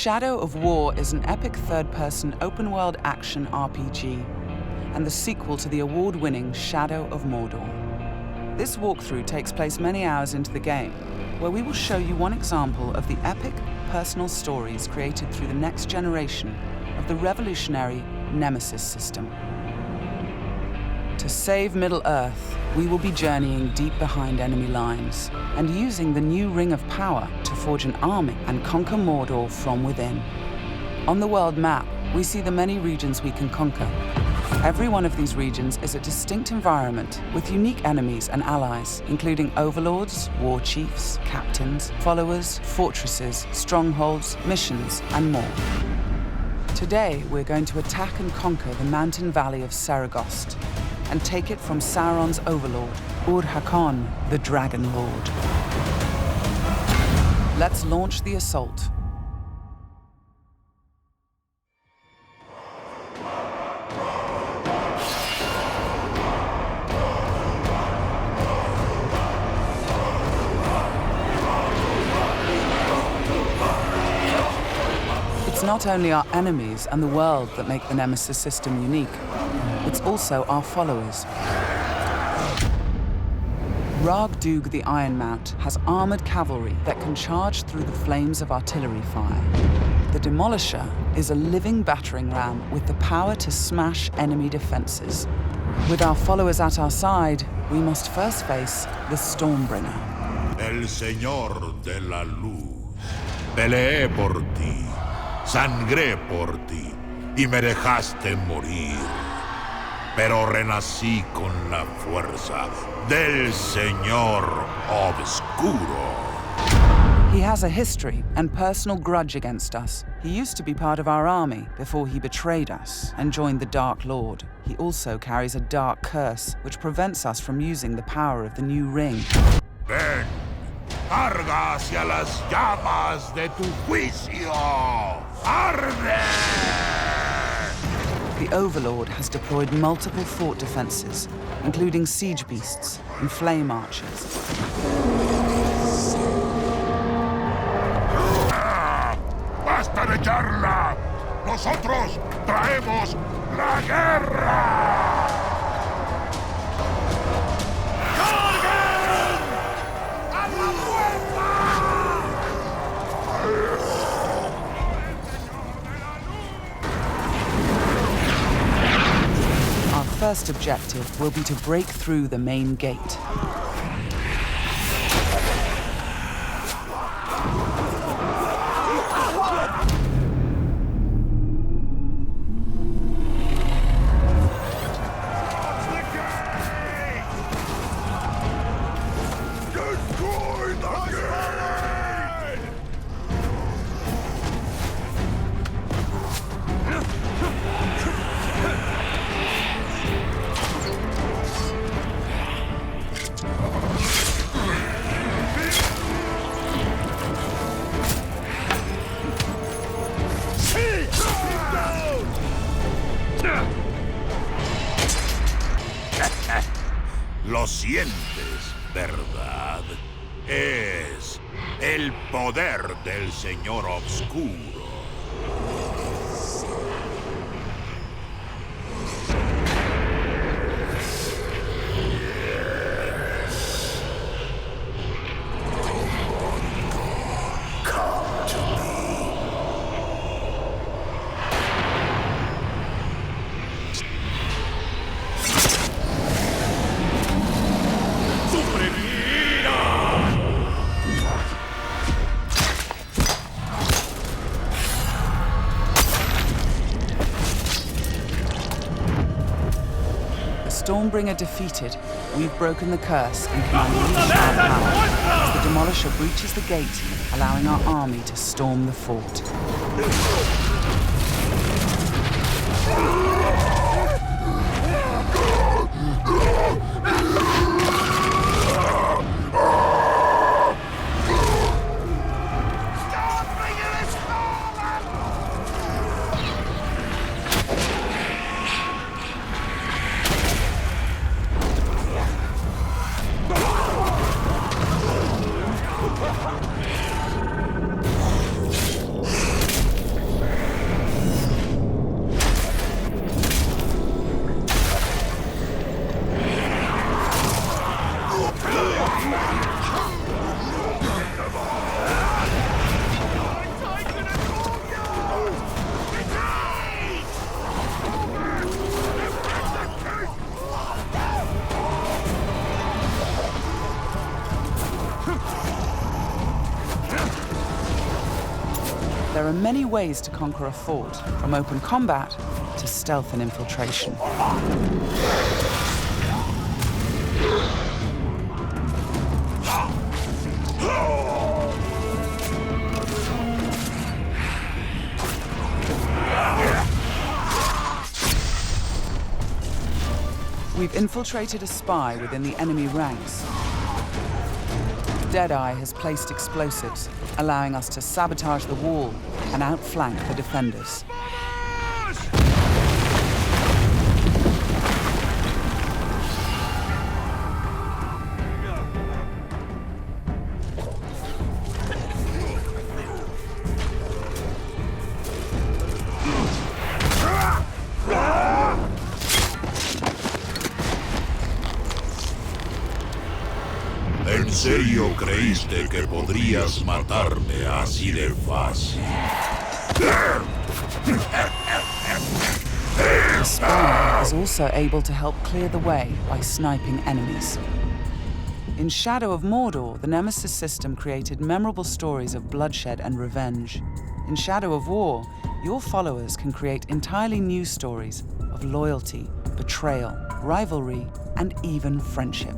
Shadow of War is an epic third-person open-world action RPG and the sequel to the award-winning Shadow of Mordor. This walkthrough takes place many hours into the game, where we will show you one example of the epic, personal stories created through the next generation of the revolutionary Nemesis system. To save Middle-earth, we will be journeying deep behind enemy lines and using the new Ring of Power to forge an army and conquer Mordor from within. On the world map, we see the many regions we can conquer. Every one of these regions is a distinct environment with unique enemies and allies, including overlords, war chiefs, captains, followers, fortresses, strongholds, missions, and more. Today, we're going to attack and conquer the mountain valley of Saragost and take it from Sauron's overlord, Ur-Hakon, the Dragon Lord. Let's launch the assault. It's not only our enemies and the world that make the Nemesis system unique, it's also our followers. Ragdug the Iron Mount has armored cavalry that can charge through the flames of artillery fire. The Demolisher is a living battering ram with the power to smash enemy defenses. With our followers at our side, we must first face the Stormbringer. El Señor de la Luz. Peleé por ti, sangré por ti, y me dejaste morir. Pero renací con la fuerza del Señor Obscuro. He has a history and personal grudge against us. He used to be part of our army before he betrayed us and joined the Dark Lord. He also carries a dark curse which prevents us from using the power of the new ring. Ven, carga hacia las llamas de tu juicio. ¡Arde! The Overlord has deployed multiple fort defenses, including siege beasts and flame archers. ¡Basta de charla! ¡Nosotros traemos la guerra! ¡Carguen! ¡A la fuerza! Our first objective will be to break through the main gate. Lo sientes, ¿verdad? Es el poder del Señor Obscuro. Stormbringer defeated, we've broken the curse and can unleash our power as the Demolisher breaches the gate, allowing our army to storm the fort. There are many ways to conquer a fort, from open combat to stealth and infiltration. We've infiltrated a spy within the enemy ranks. Deadeye has placed explosives, allowing us to sabotage the wall and outflank the defenders. ¿En serio creíste que podrías matarme así de fácil? The spy is also able to help clear the way by sniping enemies. In Shadow of Mordor, the Nemesis system created memorable stories of bloodshed and revenge. In Shadow of War, your followers can create entirely new stories of loyalty, betrayal, rivalry, and even friendship.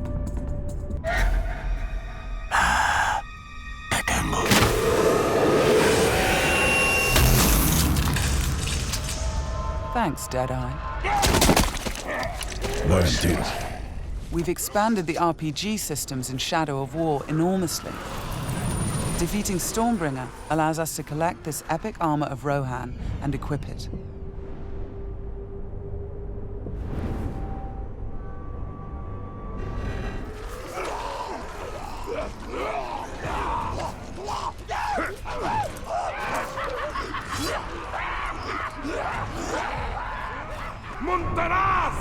Thanks, Deadeye. We've expanded the RPG systems in Shadow of War enormously. Defeating Stormbringer allows us to collect this epic armor of Rohan and equip it. ¡Montarás!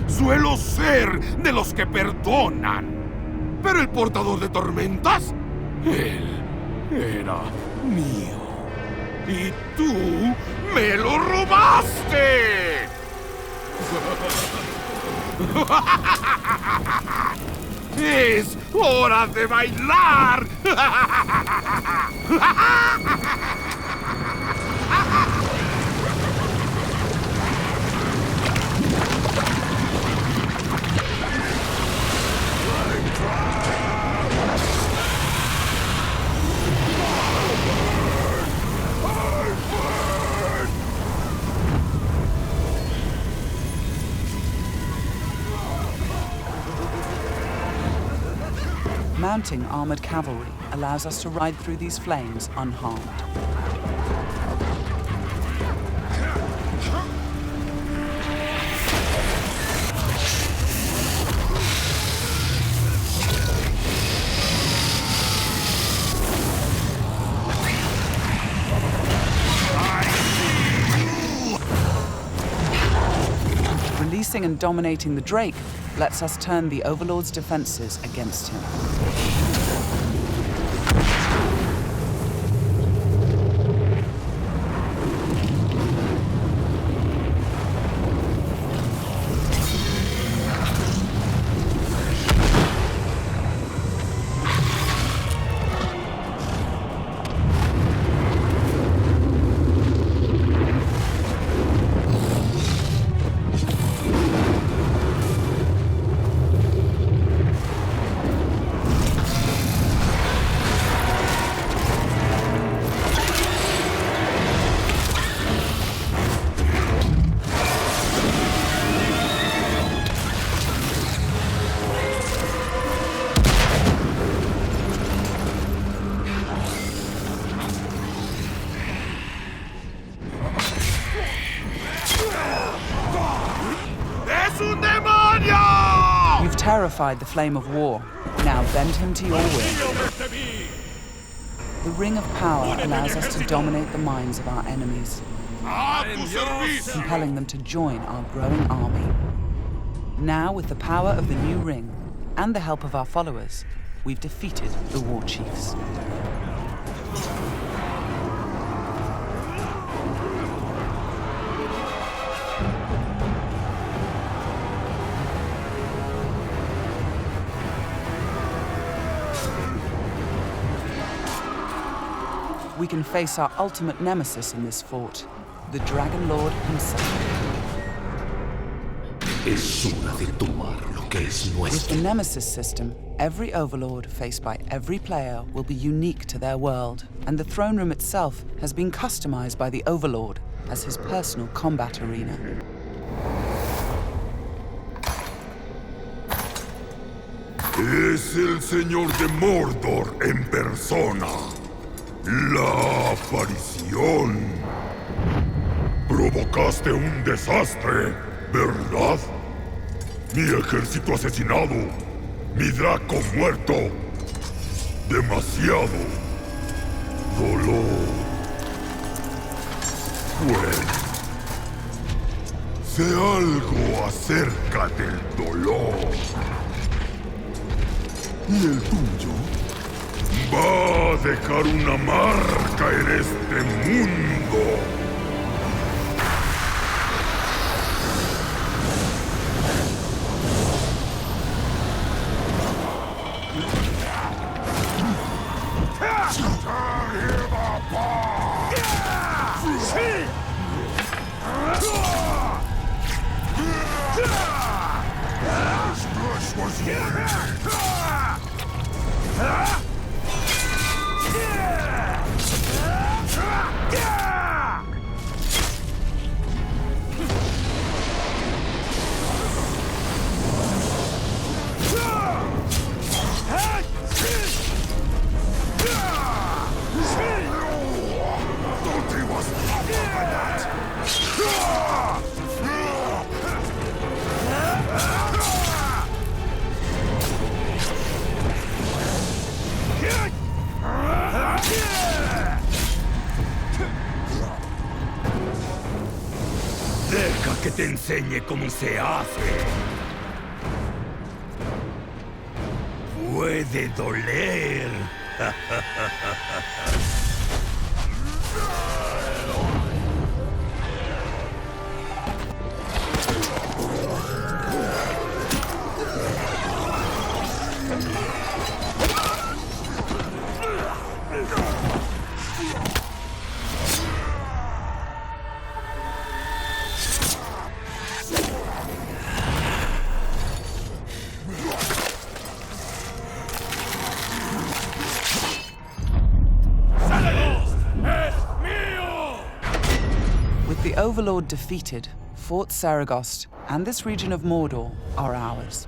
Suelo ser de los que perdonan. Pero el portador de tormentas, él era mío. Y tú me lo robaste. ¡Es hora de bailar! Mounting armored cavalry allows us to ride through these flames unharmed. Releasing and dominating the Drake lets us turn the Overlord's defenses against him. You've terrified the Flame of War. Now bend him to your will. The Ring of Power allows us to dominate the minds of our enemies, compelling them to join our growing army. Now, with the power of the new ring and the help of our followers, we've defeated the War Chiefs. we can face our ultimate nemesis in this fort, the Dragon Lord himself. Es hora de tomar lo que es With the nuestro. Nemesis system, every overlord faced by every player will be unique to their world, and the throne room itself has been customized by the overlord as his personal combat arena. Es el señor de Mordor en persona. La aparición. Provocaste un desastre, ¿verdad? Mi ejército asesinado. Mi Draco muerto. Demasiado dolor. Bueno. Sé algo acerca del dolor. ¿Y el tuyo? Va a dejar una marca en este mundo. Deja que te enseñe cómo se hace. Puede doler. With the Overlord defeated, Fort Saragost and this region of Mordor are ours.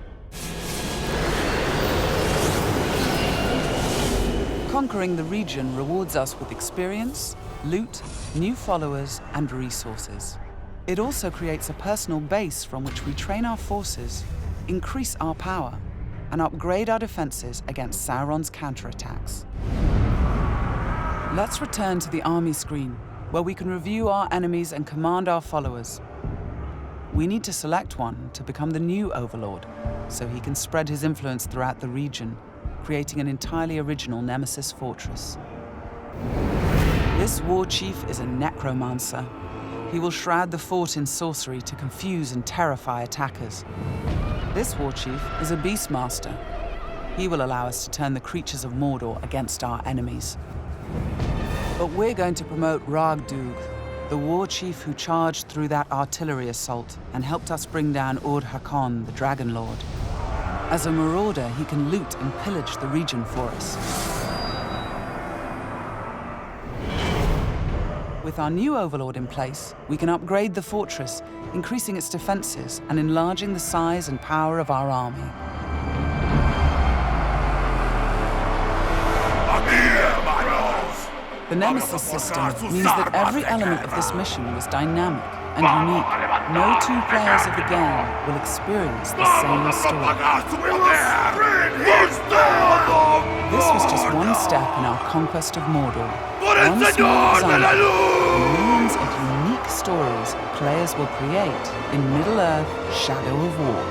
Conquering the region rewards us with experience, loot, new followers, and resources. It also creates a personal base from which we train our forces, increase our power, and upgrade our defenses against Sauron's counterattacks. Let's return to the army screen, where we can review our enemies and command our followers. We need to select one to become the new Overlord, so he can spread his influence throughout the region, creating an entirely original Nemesis fortress. This war chief is a necromancer. He will shroud the fort in sorcery to confuse and terrify attackers. This war chief is a beastmaster. He will allow us to turn the creatures of Mordor against our enemies. But we're going to promote Ragdug, the war chief who charged through that artillery assault and helped us bring down Ur-Hakon, the Dragon Lord. As a marauder, he can loot and pillage the region for us. With our new Overlord in place, we can upgrade the fortress, increasing its defenses and enlarging the size and power of our army. The Nemesis system means that every element of this mission was dynamic and unique. No two players of the game will experience the same story. This was just one step in our conquest of Mordor. One small example of the millions of unique stories players will create in Middle-earth: Shadow of War.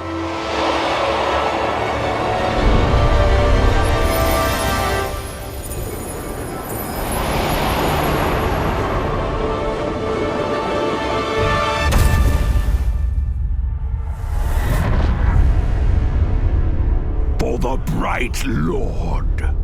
For the Bright Lord.